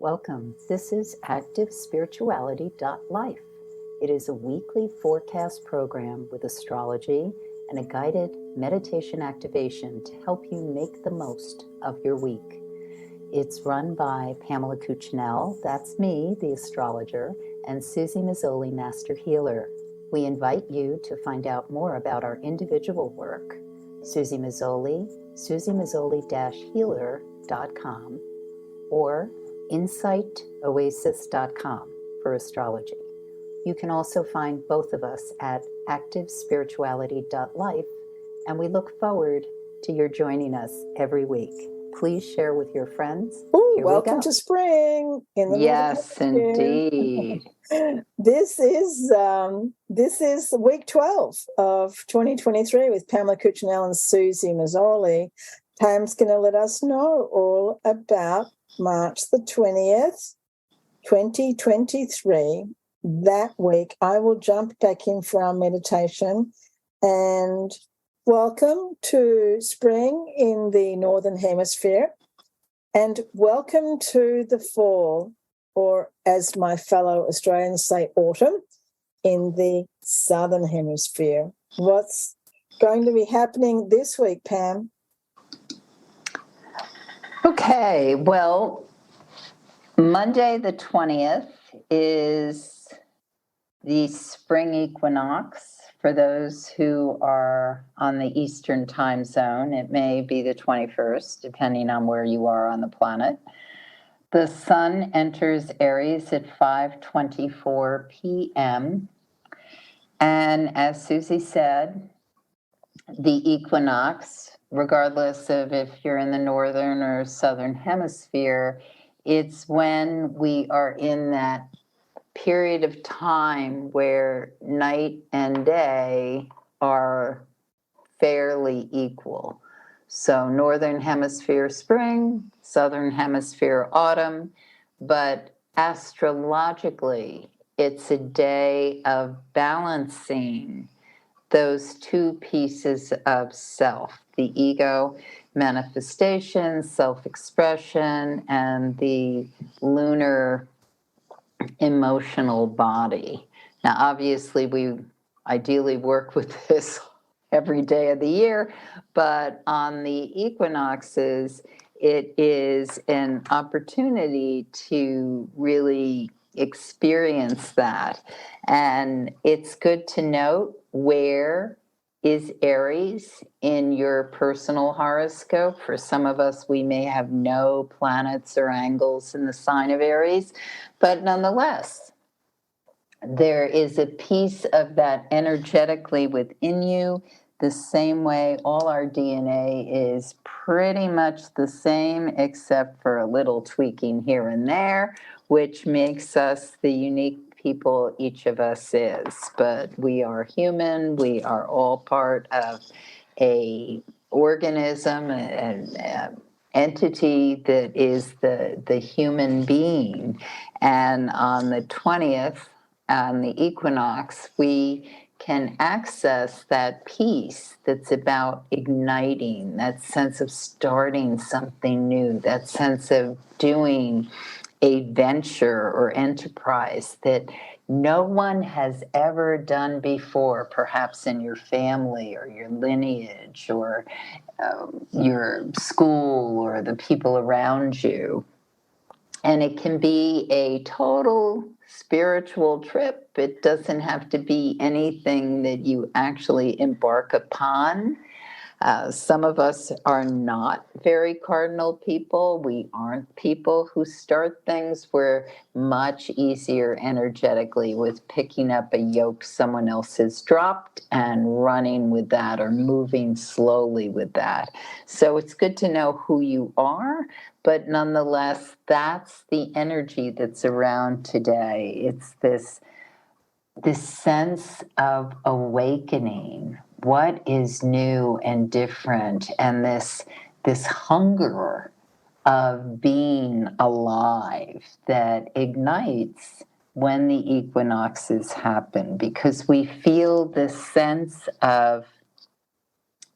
Welcome. This is ActiveSpirituality.life. It is a weekly forecast program with astrology and a guided meditation activation to help you make the most of your week. It's run by Pamela Cucinell, that's me, the astrologer, and Suzy Meszoly, Master Healer. We invite you to find out more about our individual work. Suzy Meszoly, SuzyMeszoly-healer.com, or insightoasis.com for astrology. You can also find both of us at activespirituality.life, and we look forward to your joining us every week. Please share with your friends. Ooh, welcome to spring in the Yes, indeed. This is week 12 of 2023 with Pamela Cucinell and Suzy Meszoly. Pam's going to let us know all about March the 20th, 2023. That week, I will jump back in for our meditation. And welcome to spring in the Northern Hemisphere. And welcome to the fall, or as my fellow Australians say, autumn, in the Southern Hemisphere. What's going to be happening this week, Pam? Okay, well, Monday the 20th is the Spring Equinox. For those who are on the Eastern time zone, it may be the 21st, depending on where you are on the planet. The sun enters Aries at 5:24 p.m. And as Suzy said, the equinox, regardless of if you're in the northern or southern hemisphere, it's when we are in that period of time where night and day are fairly equal. So northern hemisphere spring, southern hemisphere autumn, but astrologically, it's a day of balancing those two pieces of self, the ego manifestation, self-expression, and the lunar emotional body. Now, obviously, we ideally work with this every day of the year, but on the equinoxes, it is an opportunity to really experience that. And it's good to note where is Aries in your personal horoscope. For some of us, we may have no planets or angles in the sign of Aries, but nonetheless, there is a piece of that energetically within you, the same way all our DNA is pretty much the same, except for a little tweaking here and there, which makes us the unique people each of us is. But we are human. We are all part of a organism, an entity that is the human being. And on the 20th, on the equinox, we can access that piece that's about igniting, that sense of starting something new, that sense of doing a venture or enterprise that no one has ever done before, perhaps in your family or your lineage or your school or the people around you. And it can be a total spiritual trip. It doesn't have to be anything that you actually embark upon. Some of us are not very cardinal people. We aren't people who start things. We're much easier energetically with picking up a yoke someone else has dropped and running with that or moving slowly with that. So it's good to know who you are, but nonetheless, that's the energy that's around today. It's this sense of awakening, what is new and different, and this hunger of being alive that ignites when the equinoxes happen, because we feel this sense of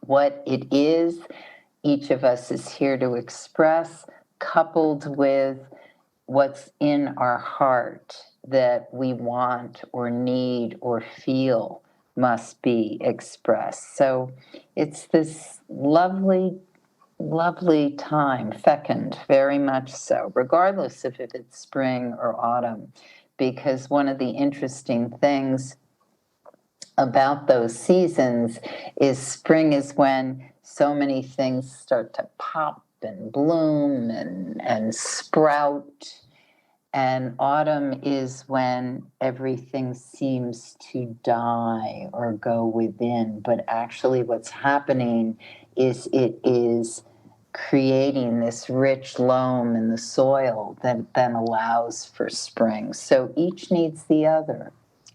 what it is each of us is here to express, coupled with what's in our heart that we want or need or feel must be expressed. So it's this lovely, lovely time, fecund, very much so, regardless if it's spring or autumn, because one of the interesting things about those seasons is spring is when so many things start to pop and bloom and sprout. And autumn is when everything seems to die or go within. But actually, what's happening is it is creating this rich loam in the soil that then allows for spring. So each needs the other.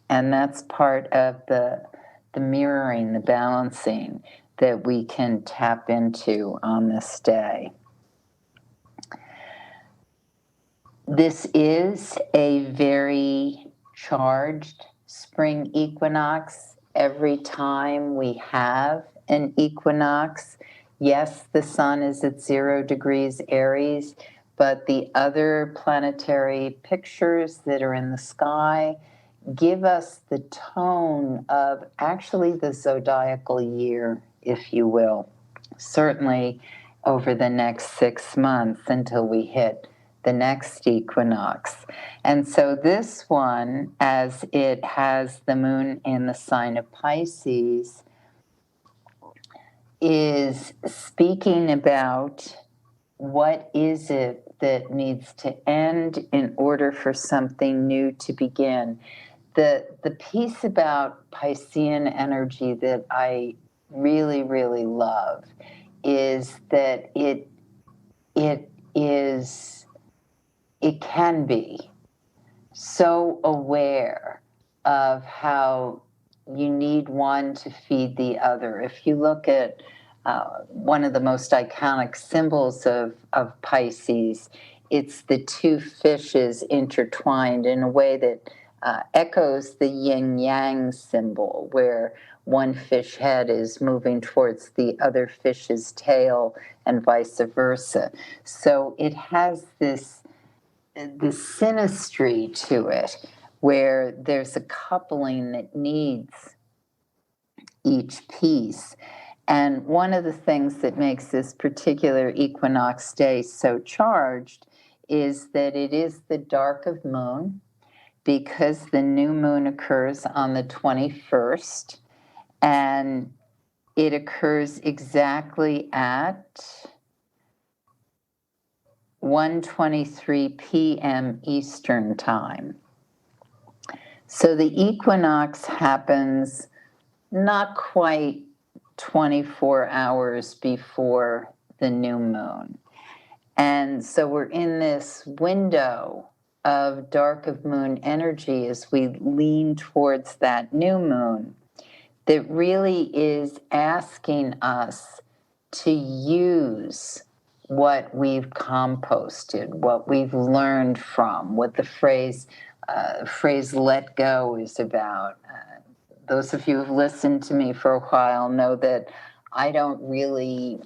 And that's part of the mirroring, the balancing that we can tap into on this day. This is a very charged spring equinox. Every time we have an equinox, yes, the sun is at 0 degrees Aries, but the other planetary pictures that are in the sky give us the tone of actually the zodiacal year, if you will, certainly over the next 6 months until we hit the next equinox. And so this one, as it has the moon in the sign of Pisces, is speaking about what is it that needs to end in order for something new to begin. The piece about Piscean energy that I really, really love is that it can be so aware of how you need one to feed the other. If you look at one of the most iconic symbols of Pisces, it's the two fishes intertwined in a way that echoes the yin-yang symbol, where one fish head is moving towards the other fish's tail and vice versa. So it has this synastry to it, where there's a coupling that needs each piece. And one of the things that makes this particular equinox day so charged is that it is the dark of moon, because the new moon occurs on the 21st, and it occurs exactly at 1:23 p.m. Eastern Time. So the equinox happens not quite 24 hours before the new moon. And so we're in this window of dark of moon energy as we lean towards that new moon that really is asking us to use what we've composted, what we've learned from, what the phrase let go is about. Those of you who've listened to me for a while know that I don't really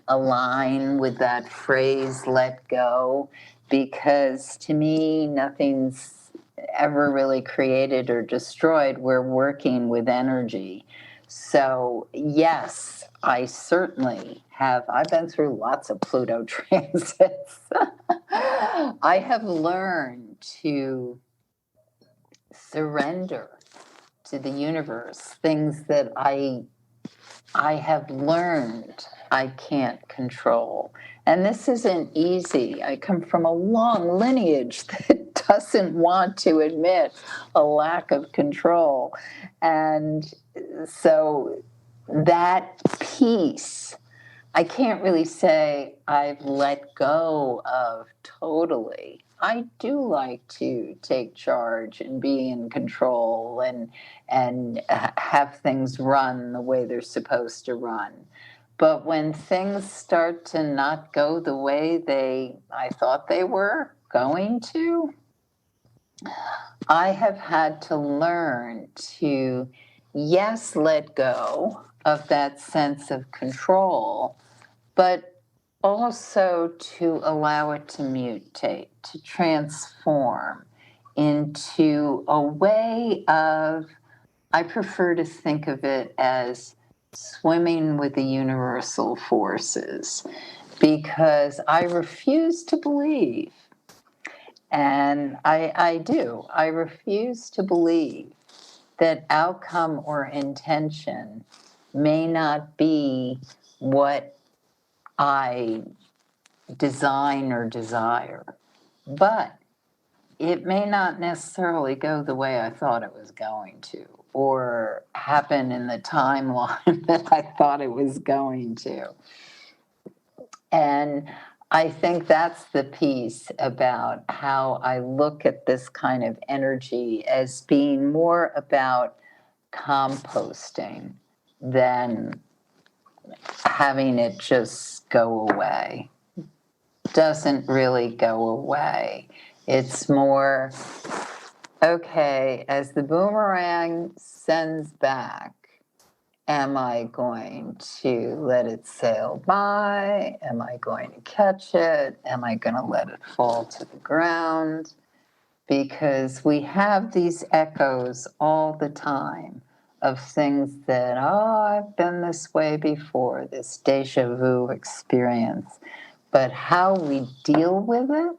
align with that phrase let go, because to me nothing's ever really created or destroyed. We're working with energy. So yes, I certainly have. I've been through lots of Pluto transits. I have learned to surrender to the universe things that I have learned I can't control. And this isn't easy. I come from a long lineage that doesn't want to admit a lack of control. And so that piece, I can't really say I've let go of totally. I do like to take charge and be in control and have things run the way they're supposed to run. But when things start to not go the way I thought they were going to, I have had to learn to, yes, let go of that sense of control, but also to allow it to mutate, to transform into a way of, I prefer to think of it as swimming with the universal forces, because I refuse to believe, and I do, I refuse to believe that outcome or intention may not be what I design or desire, but it may not necessarily go the way I thought it was going to, or happen in the timeline that I thought it was going to. And I think that's the piece about how I look at this kind of energy as being more about composting than having it just go away. Doesn't really go away. It's more, okay, as the boomerang sends back, am I going to let it sail by? Am I going to catch it? Am I going to let it fall to the ground? Because we have these echoes all the time of things that, oh, I've been this way before, this deja vu experience. But how we deal with it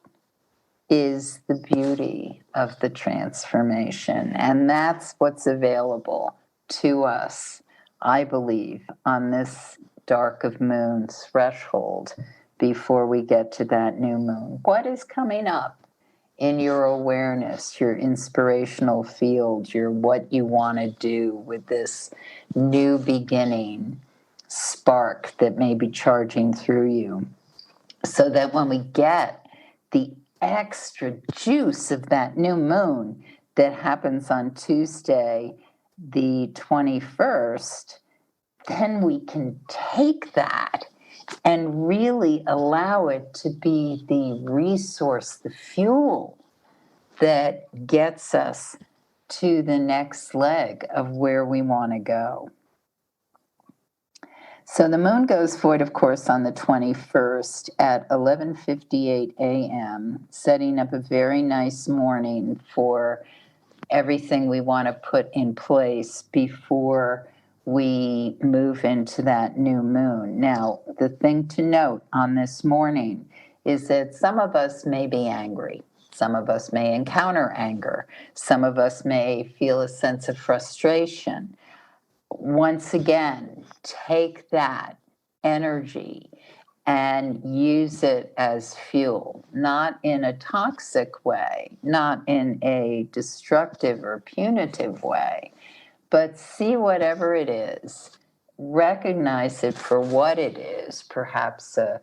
is the beauty of the transformation. And that's what's available to us, I believe, on this dark of moon threshold before we get to that new moon. What is coming up in your awareness, your inspirational field, your what you want to do with this new beginning spark that may be charging through you? So that when we get the extra juice of that new moon that happens on Tuesday, the 21st, then we can take that and really allow it to be the resource, the fuel that gets us to the next leg of where we want to go. So the moon goes void, of course, on the 21st at 11:58 a.m., setting up a very nice morning for everything we want to put in place before we move into that new moon. Now, the thing to note on this morning is that some of us may be angry. Some of us may encounter anger. Some of us may feel a sense of frustration. Once again, take that energy and use it as fuel, not in a toxic way, not in a destructive or punitive way, but see whatever it is, recognize it for what it is, perhaps a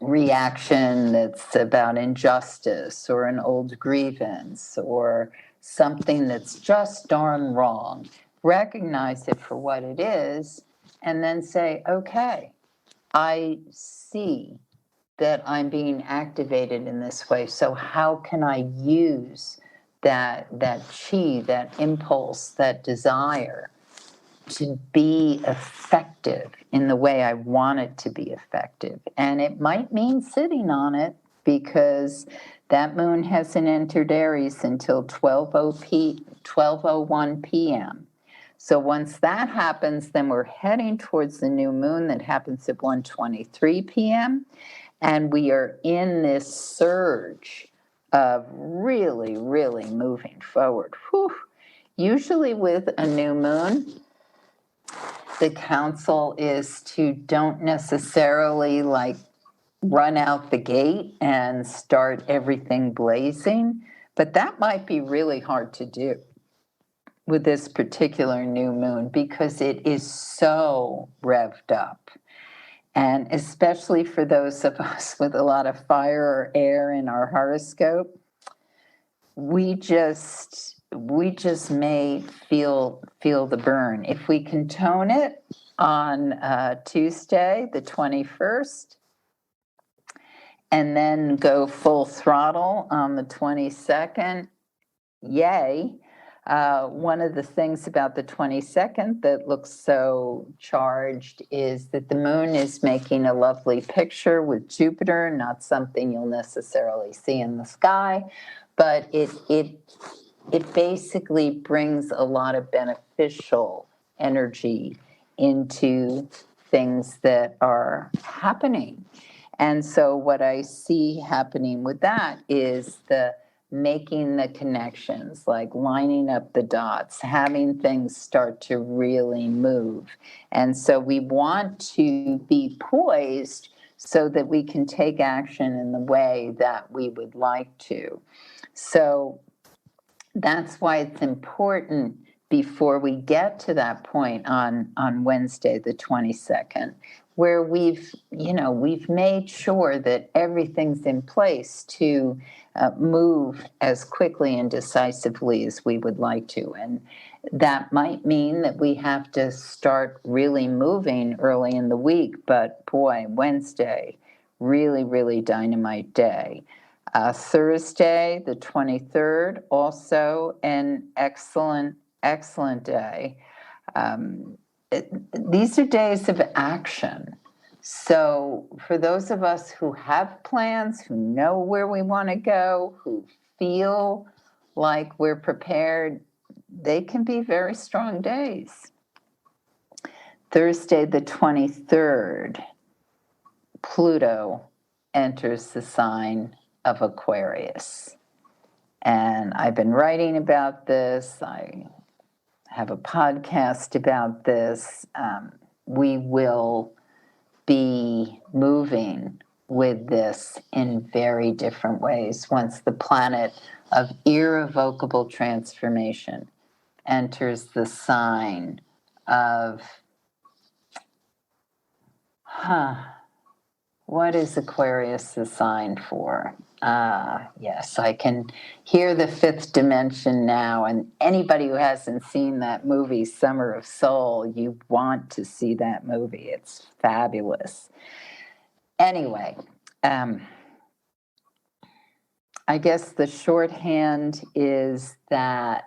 reaction that's about injustice or an old grievance or something that's just darn wrong. Recognize it for what it is and then say, okay, I see that I'm being activated in this way. So how can I use that chi, that impulse, that desire to be effective in the way I want it to be effective? And it might mean sitting on it, because that moon hasn't entered Aries until 12:01 p.m. So once that happens, then we're heading towards the new moon that happens at 1:23 p.m. And we are in this surge of really, really moving forward. Whew. Usually with a new moon, the counsel is to don't necessarily run out the gate and start everything blazing, but that might be really hard to do with this particular new moon because it is so revved up. And especially for those of us with a lot of fire or air in our horoscope, we just may feel the burn. If we can tone it on Tuesday, the 21st, and then go full throttle on the 22nd, yay. One of the things about the 22nd that looks so charged is that the moon is making a lovely picture with Jupiter, not something you'll necessarily see in the sky, but it basically brings a lot of beneficial energy into things that are happening. And so what I see happening with that is the making the connections, like lining up the dots, having things start to really move. And so we want to be poised so that we can take action in the way that we would like to. So that's why it's important before we get to that point on Wednesday, the 22nd, where we've made sure that everything's in place to move as quickly and decisively as we would like to. And that might mean that we have to start really moving early in the week, but boy, Wednesday, really, really dynamite day. Thursday, the 23rd, also an excellent, excellent day. These are days of action. So for those of us who have plans, who know where we want to go, who feel like we're prepared, they can be very strong days. Thursday, the 23rd, Pluto enters the sign of Aquarius. And I've been writing about this. I have a podcast about this. We will be moving with this in very different ways once the planet of irrevocable transformation enters the sign of, what is Aquarius the sign for? Yes, I can hear the fifth dimension now. And anybody who hasn't seen that movie, Summer of Soul, you want to see that movie. It's fabulous. Anyway, I guess the shorthand is that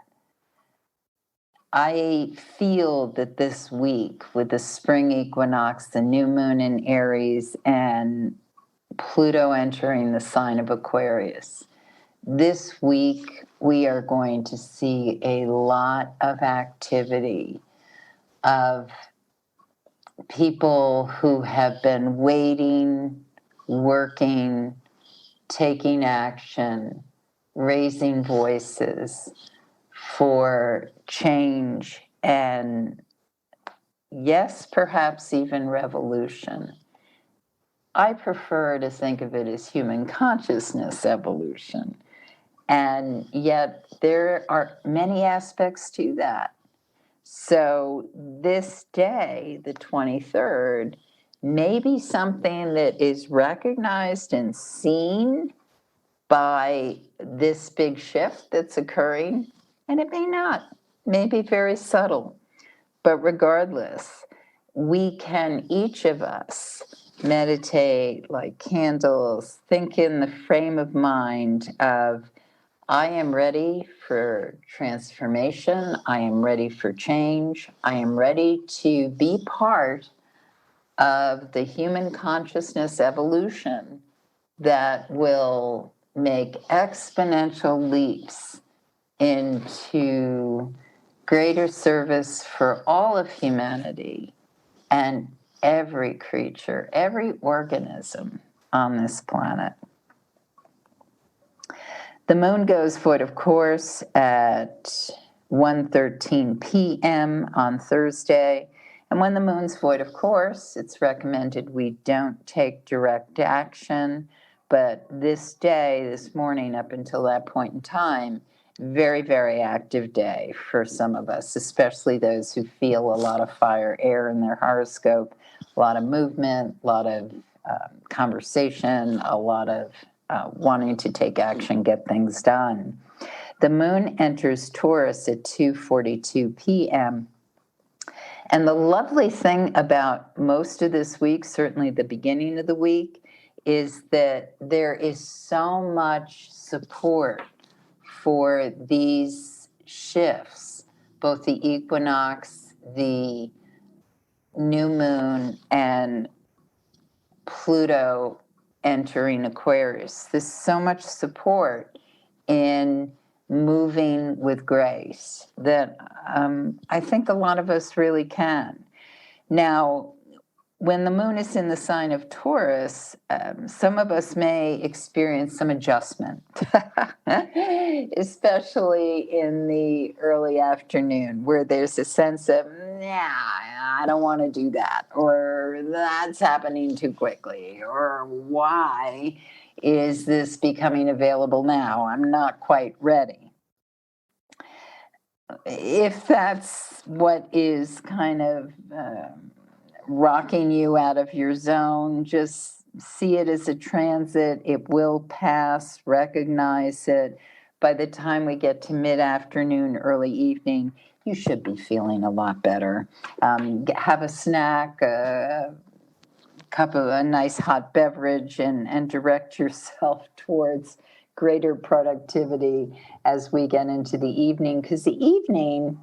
I feel that this week, with the spring equinox, the new moon in Aries, and Pluto entering the sign of Aquarius, this week we are going to see a lot of activity of people who have been waiting, working, taking action, raising voices for change and, yes, perhaps even revolution. I prefer to think of it as human consciousness evolution. And yet there are many aspects to that. So this day, the 23rd, may be something that is recognized and seen by this big shift that's occurring, and it may not, it may be very subtle. But regardless, we can, each of us, meditate, light candles, think in the frame of mind of, I am ready for transformation. I am ready for change. I am ready to be part of the human consciousness evolution that will make exponential leaps into greater service for all of humanity and every creature, every organism on this planet. The moon goes void of course at 1:13 p.m. on Thursday. And when the moon's void of course, it's recommended we don't take direct action. But this day, this morning, up until that point in time, very, very active day for some of us, especially those who feel a lot of fire, air in their horoscope, a lot of movement, a lot of conversation, a lot of wanting to take action, get things done. The moon enters Taurus at 2:42 p.m. And the lovely thing about most of this week, certainly the beginning of the week, is that there is so much support for these shifts, both the equinox, the new moon, and Pluto entering Aquarius. There's so much support in moving with grace that I think a lot of us really can. Now, when the moon is in the sign of Taurus, some of us may experience some adjustment, especially in the early afternoon, where there's a sense of, nah, I don't want to do that, or that's happening too quickly, or why is this becoming available now? I'm not quite ready. If that's what is kind of rocking you out of your zone, just see it as a transit. It will pass, recognize it. By the time we get to mid-afternoon, early evening, you should be feeling a lot better. Have a snack, a cup of a nice hot beverage, and direct yourself towards greater productivity as we get into the evening, because the evening,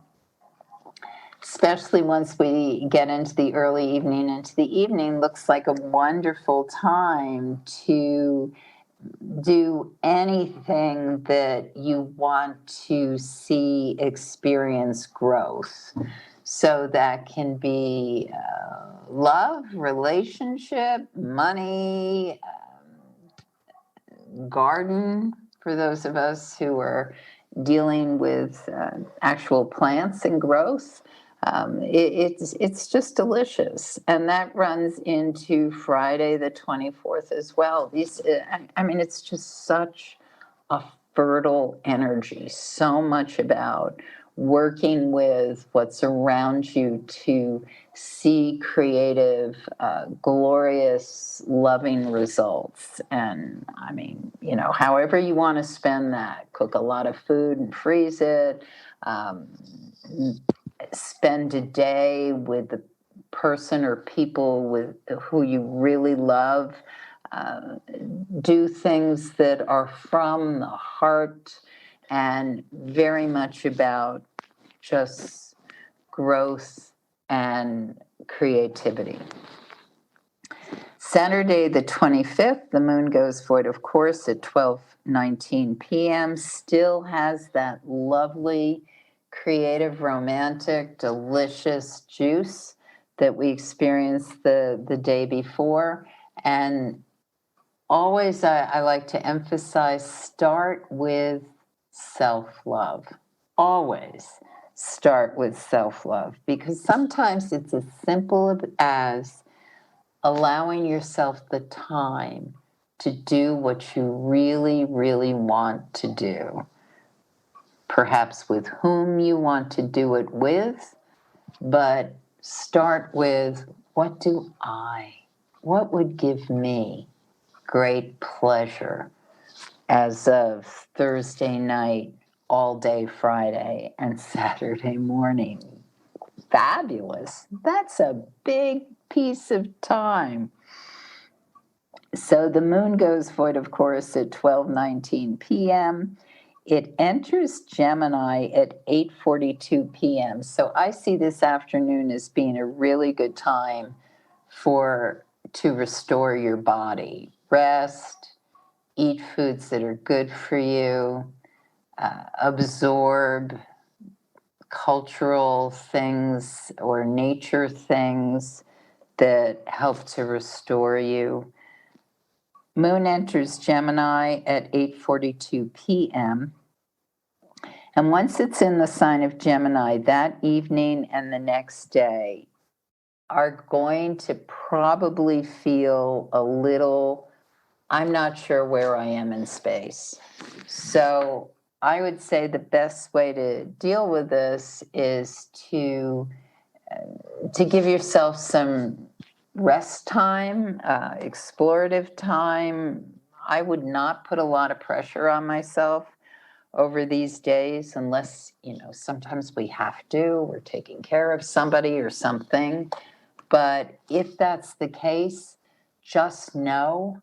especially once we get into the early evening, looks like a wonderful time to do anything that you want to see experience growth. So that can be love, relationship, money, garden, for those of us who are dealing with actual plants and growth. It's just delicious, and that runs into Friday the 24th as well. It's just such a fertile energy. So much about working with what's around you to see creative, glorious, loving results. And however you want to spend that, cook a lot of food and freeze it, spend a day with the person or people with who you really love. Do things that are from the heart and very much about just growth and creativity. Saturday the 25th, the moon goes void, of course, at 12:19 p.m. Still has that lovely, creative, romantic, delicious juice that we experienced the day before. And always, I like to emphasize, start with self-love. Always start with self-love, because sometimes it's as simple as allowing yourself the time to do what you really, really want to do. Perhaps with whom you want to do it with, but start with, what would give me great pleasure as of Thursday night, all day Friday, and Saturday morning? Fabulous. That's a big piece of time. So the moon goes void, of course, at 12:19 p.m. It enters Gemini at 8:42 p.m. So I see this afternoon as being a really good time to restore your body. Rest, eat foods that are good for you, absorb cultural things or nature things that help to restore you. Moon enters Gemini at 8:42 p.m. And once it's in the sign of Gemini, that evening and the next day are going to probably feel a little, I'm not sure where I am in space. So I would say the best way to deal with this is to give yourself some rest time, explorative time. I would not put a lot of pressure on myself over these days unless, sometimes we have to. We're taking care of somebody or something. But if that's the case, just know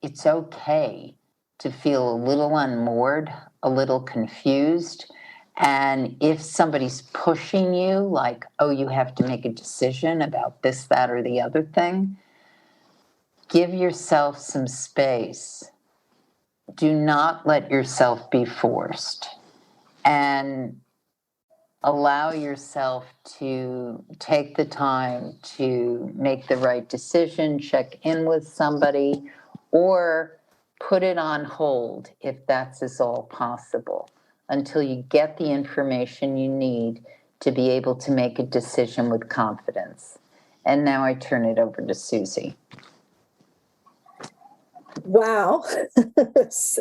it's okay to feel a little unmoored, a little confused, And if somebody's pushing you, like, oh, you have to make a decision about this, that, or the other thing, give yourself some space. Do not let yourself be forced. And allow yourself to take the time to make the right decision, check in with somebody, or put it on hold if that's at all possible until you get the information you need to be able to make a decision with confidence. And now I turn it over to Suzy. Wow. Yeah, it's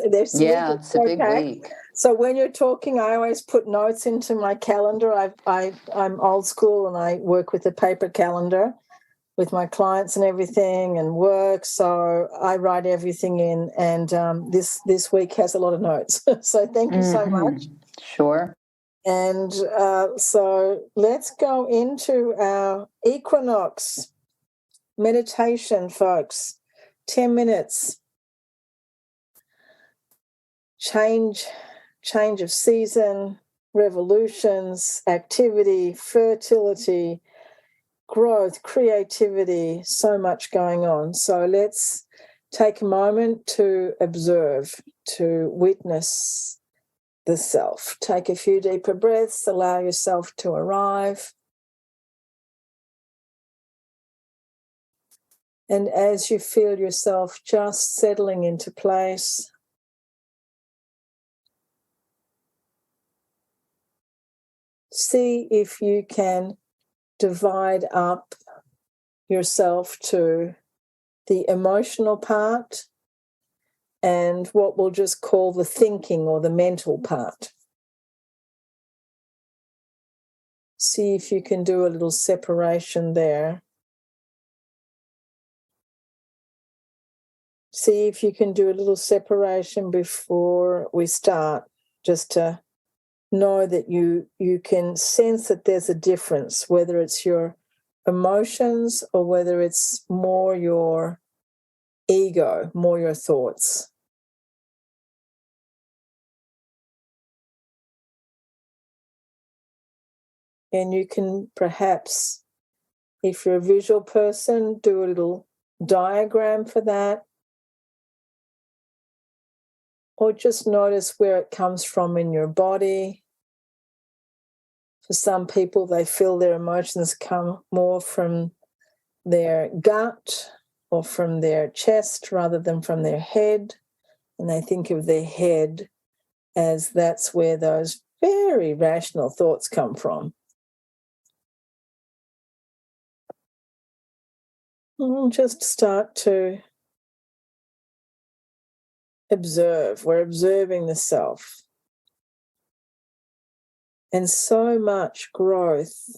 a big week. So when you're talking, I always put notes into my calendar. I'm old school and I work with a paper calendar with my clients and everything and work. So I write everything in, and this week has a lot of notes. So thank you so much. Sure. And so let's go into our equinox meditation, folks. 10 minutes. Change of season, revolutions, activity, fertility, growth, creativity, so much going on. So let's take a moment to observe, to witness the self. Take a few deeper breaths, allow yourself to arrive. And as you feel yourself just settling into place, see if you can divide up yourself to the emotional part and what we'll just call the thinking or the mental part. See if you can do a little separation there. See if you can do a little separation before we start, just to know that you can sense that there's a difference, whether it's your emotions or whether it's more your ego, more your thoughts. And you can perhaps, if you're a visual person, do a little diagram for that. Or just notice where it comes from in your body. For some people, they feel their emotions come more from their gut or from their chest rather than from their head. And they think of their head as that's where those very rational thoughts come from. And just start to observe. We're observing the self. And so much growth,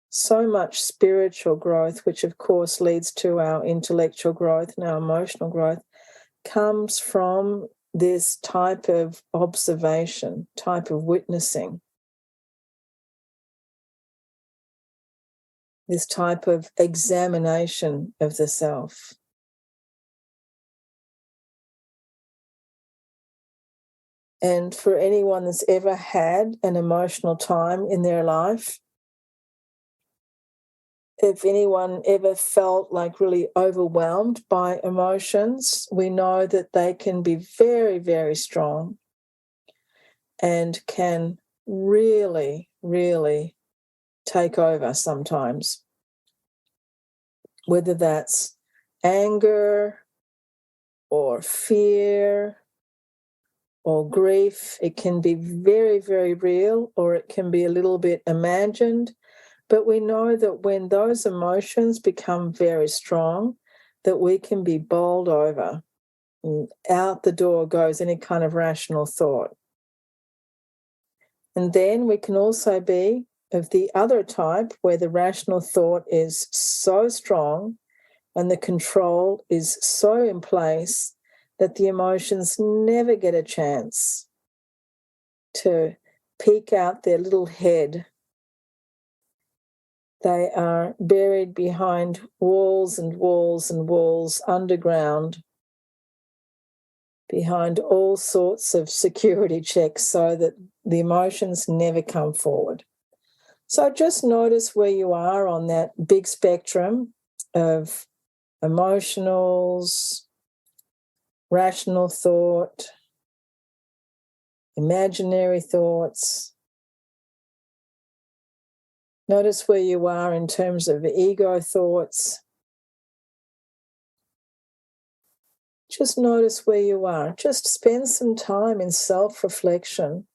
so much spiritual growth, which of course leads to our intellectual growth and our emotional growth, comes from this type of observation, type of witnessing, this type of examination of the self. And for anyone that's ever had an emotional time in their life, if anyone ever felt like really overwhelmed by emotions, we know that they can be very, very strong and can really, really take over sometimes. Whether that's anger or fear or grief, it can be very, very real, or it can be a little bit imagined. But we know that when those emotions become very strong, that we can be bowled over. And out the door goes any kind of rational thought. And then we can also be of the other type where the rational thought is so strong and the control is so in place that the emotions never get a chance to peek out their little head. They are buried behind walls and walls and walls underground behind all sorts of security checks so that the emotions never come forward. So just notice where you are on that big spectrum of emotionals, rational thought, imaginary thoughts. Notice where you are in terms of ego thoughts. Just notice where you are. Just spend some time in self-reflection.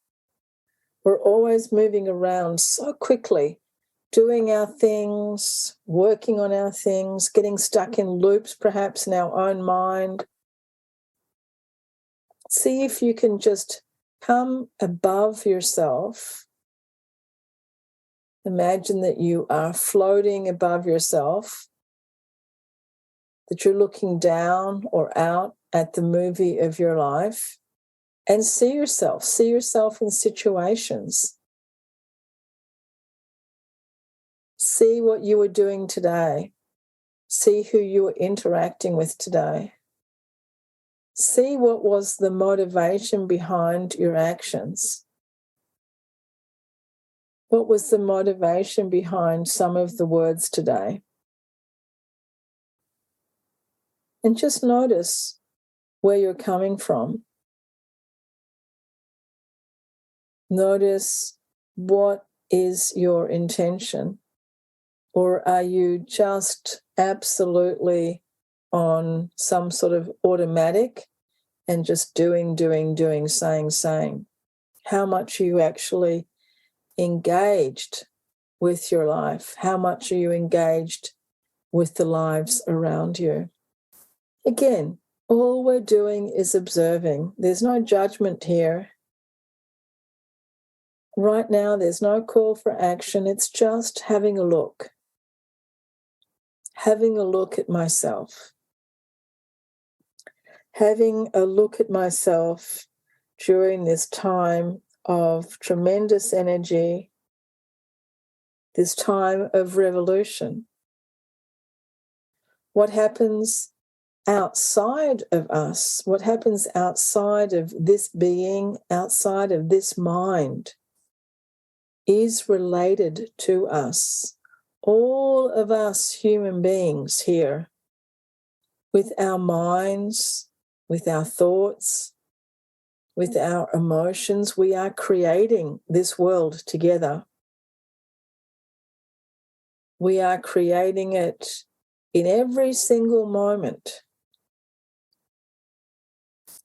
We're always moving around so quickly, doing our things, working on our things, getting stuck in loops perhaps in our own mind. See if you can just come above yourself. Imagine that you are floating above yourself, that you're looking down or out at the movie of your life, and see yourself in situations. See what you were doing today. See who you were interacting with today. See what was the motivation behind your actions. What was the motivation behind some of the words today? And just notice where you're coming from. Notice what is your intention. Or are you just absolutely on some sort of automatic and just doing, saying? How much are you actually engaged with your life? How much are you engaged with the lives around you? Again, all we're doing is observing. There's no judgment here. Right now, there's no call for action. It's just having a look. Having a look at myself. Having a look at myself during this time of tremendous energy, this time of revolution. What happens outside of us, what happens outside of this being, outside of this mind, is related to us. All of us human beings here, with our minds, with our thoughts, with our emotions, we are creating this world together. We are creating it in every single moment.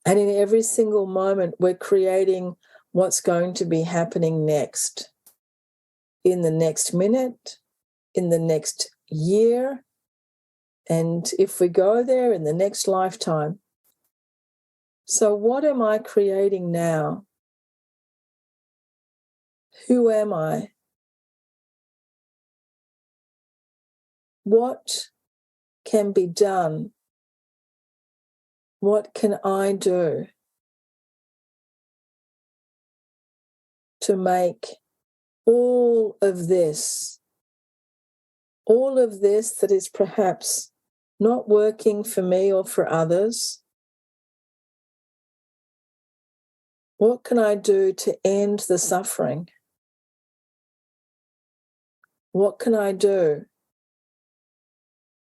And in every single moment, we're creating what's going to be happening next. In the next minute, in the next year, and if we go there, in the next lifetime. So what am I creating now? Who am I? What can be done? What can I do to make all of this that is perhaps not working for me or for others, what can I do to end the suffering? What can I do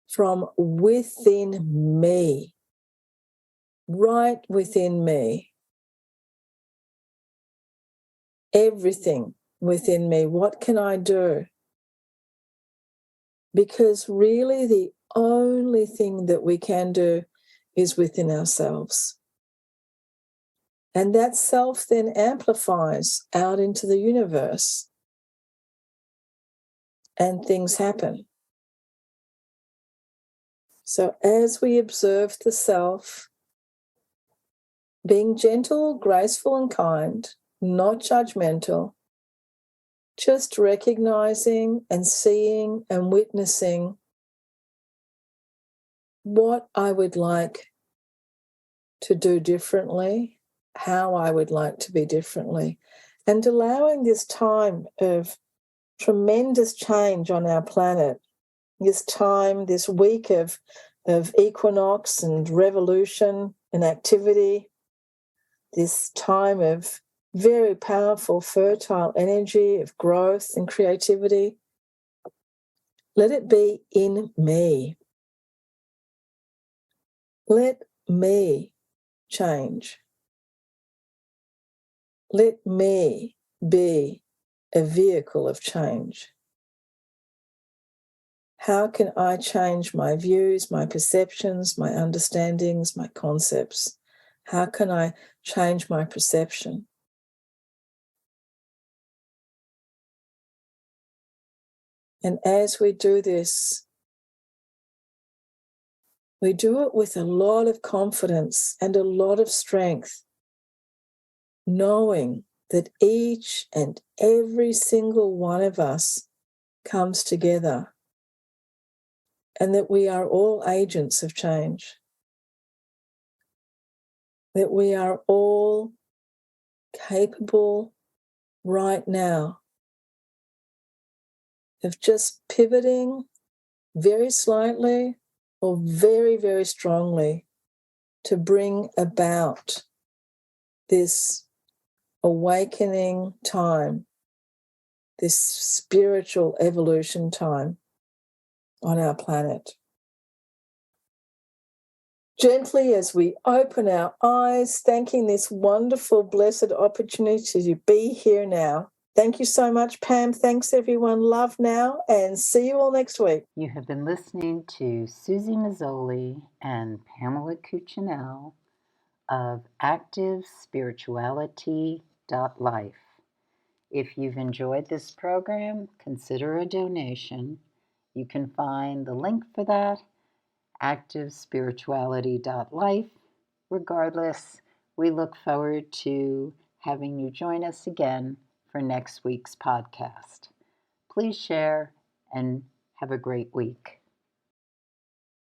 from within me, right within me? Everything within me, what can I do? Because really the only thing that we can do is within ourselves. And that self then amplifies out into the universe and things happen. So as we observe the self, being gentle, graceful, and kind, not judgmental, just recognizing and seeing and witnessing what I would like to do differently, how I would like to be differently, and allowing this time of tremendous change on our planet, this time, this week of equinox and revolution and activity, this time of very powerful, fertile energy of growth and creativity. Let it be in me. Let me change. Let me be a vehicle of change. How can I change my views, my perceptions, my understandings, my concepts? How can I change my perception? And as we do this, we do it with a lot of confidence and a lot of strength, knowing that each and every single one of us comes together and that we are all agents of change, that we are all capable right now of just pivoting very slightly or very, very strongly to bring about this awakening time, this spiritual evolution time on our planet. Gently as we open our eyes, thanking this wonderful, blessed opportunity to be here now. Thank you so much, Pam. Thanks, everyone. Love now, and see you all next week. You have been listening to Suzy Meszoly and Pamela Cucinell of ActiveSpirituality.life. If you've enjoyed this program, consider a donation. You can find the link for that, ActiveSpirituality.life. Regardless, we look forward to having you join us again for next week's podcast. Please share and have a great week.